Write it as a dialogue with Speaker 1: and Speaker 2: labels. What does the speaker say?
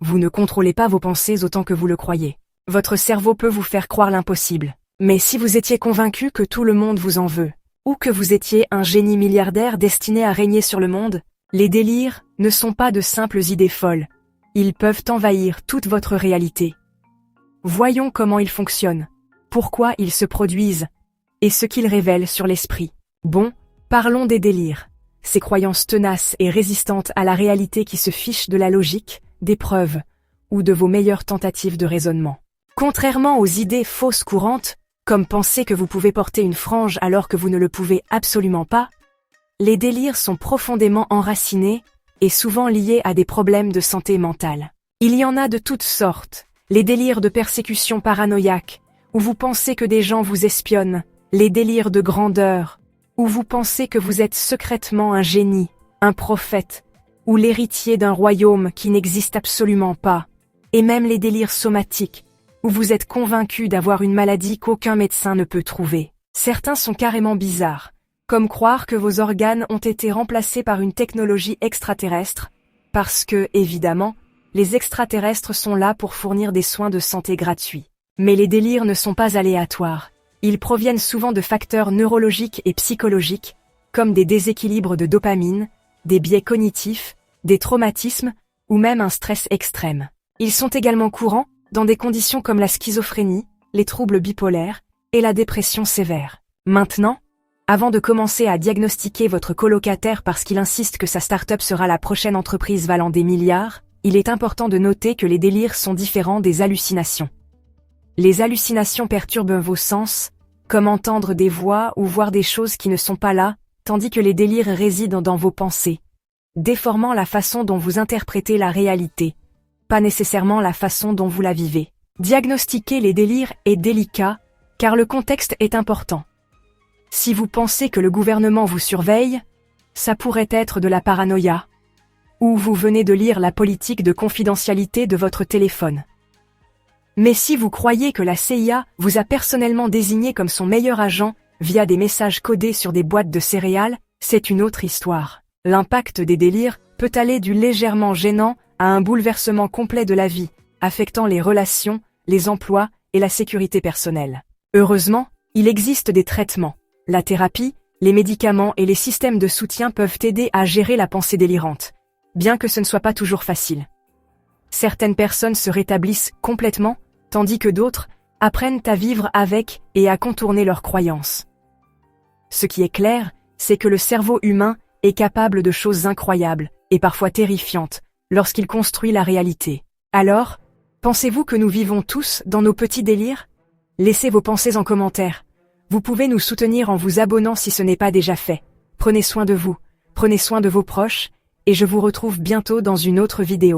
Speaker 1: Vous ne contrôlez pas vos pensées autant que vous le croyez. Votre cerveau peut vous faire croire l'impossible. Mais si vous étiez convaincu que tout le monde vous en veut, ou que vous étiez un génie milliardaire destiné à régner sur le monde, les délires ne sont pas de simples idées folles. Ils peuvent envahir toute votre réalité. Voyons comment ils fonctionnent, pourquoi ils se produisent, et ce qu'ils révèlent sur l'esprit. Bon, parlons des délires. Ces croyances tenaces et résistantes à la réalité qui se fichent de la logique, des preuves, ou de vos meilleures tentatives de raisonnement. Contrairement aux idées fausses courantes, comme penser que vous pouvez porter une frange alors que vous ne le pouvez absolument pas, les délires sont profondément enracinés et souvent liés à des problèmes de santé mentale. Il y en a de toutes sortes, les délires de persécution paranoïaque, où vous pensez que des gens vous espionnent, les délires de grandeur, où vous pensez que vous êtes secrètement un génie, un prophète, ou l'héritier d'un royaume qui n'existe absolument pas, et même les délires somatiques, où vous êtes convaincu d'avoir une maladie qu'aucun médecin ne peut trouver. Certains sont carrément bizarres, comme croire que vos organes ont été remplacés par une technologie extraterrestre, parce que, évidemment, les extraterrestres sont là pour fournir des soins de santé gratuits. Mais les délires ne sont pas aléatoires. Ils proviennent souvent de facteurs neurologiques et psychologiques, comme des déséquilibres de dopamine, des biais cognitifs, des traumatismes, ou même un stress extrême. Ils sont également courants dans des conditions comme la schizophrénie, les troubles bipolaires et la dépression sévère. Maintenant, avant de commencer à diagnostiquer votre colocataire parce qu'il insiste que sa start-up sera la prochaine entreprise valant des milliards, il est important de noter que les délires sont différents des hallucinations. Les hallucinations perturbent vos sens, comme entendre des voix ou voir des choses qui ne sont pas là, tandis que les délires résident dans vos pensées, déformant la façon dont vous interprétez la réalité, pas nécessairement la façon dont vous la vivez. Diagnostiquer les délires est délicat, car le contexte est important. Si vous pensez que le gouvernement vous surveille, ça pourrait être de la paranoïa, ou vous venez de lire la politique de confidentialité de votre téléphone. Mais si vous croyez que la CIA vous a personnellement désigné comme son meilleur agent via des messages codés sur des boîtes de céréales, c'est une autre histoire. L'impact des délires peut aller du légèrement gênant à un bouleversement complet de la vie, affectant les relations, les emplois et la sécurité personnelle. Heureusement, il existe des traitements. La thérapie, les médicaments et les systèmes de soutien peuvent aider à gérer la pensée délirante, bien que ce ne soit pas toujours facile. Certaines personnes se rétablissent complètement, tandis que d'autres apprennent à vivre avec et à contourner leurs croyances. Ce qui est clair, c'est que le cerveau humain est capable de choses incroyables et parfois terrifiantes lorsqu'il construit la réalité. Alors, pensez-vous que nous vivons tous dans nos petits délires? Laissez vos pensées en commentaire. Vous pouvez nous soutenir en vous abonnant si ce n'est pas déjà fait. Prenez soin de vous, prenez soin de vos proches, et je vous retrouve bientôt dans une autre vidéo.